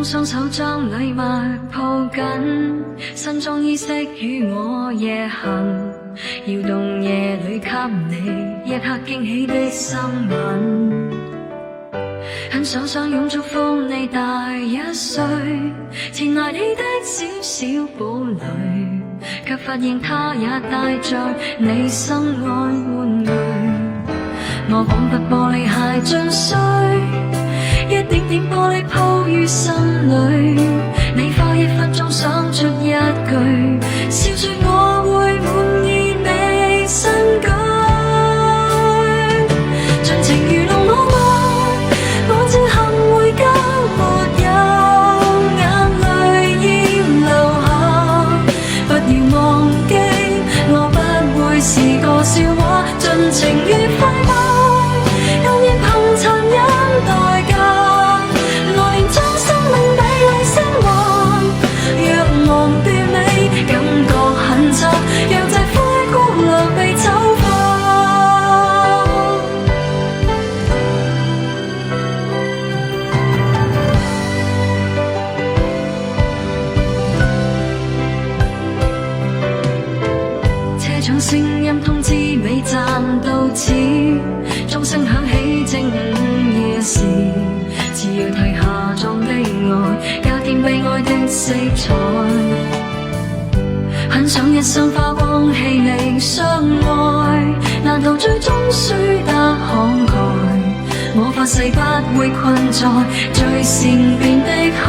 空雙手將禮物抱緊，身裝衣飾與我夜行，搖動夜裏給你一刻驚喜的新聞。很想擁祝福你大一歲，前來你的小小堡壘，卻發現他也帶着你心愛玩具。我彷彿玻璃鞋進水，一點點玻璃鋪於心裏，你花1分鐘想出一句，笑說我會滿意你新居。盡情愚弄我嗎？我只恨回家沒有眼淚要流下，不要忘記我不會是個笑話，盡情愉快吧，但願憑殘忍代價，來年將生命美麗升華。若忘掉你，感覺很差，讓這灰姑娘被醜化。車長聲音通知尾站到此，鐘聲響起正午夜時，只要提下妝的愛，加添悲哀的色彩。很想一生花光氣力相愛，難道最終輸得慷慨？我發誓不會困在最善變的海。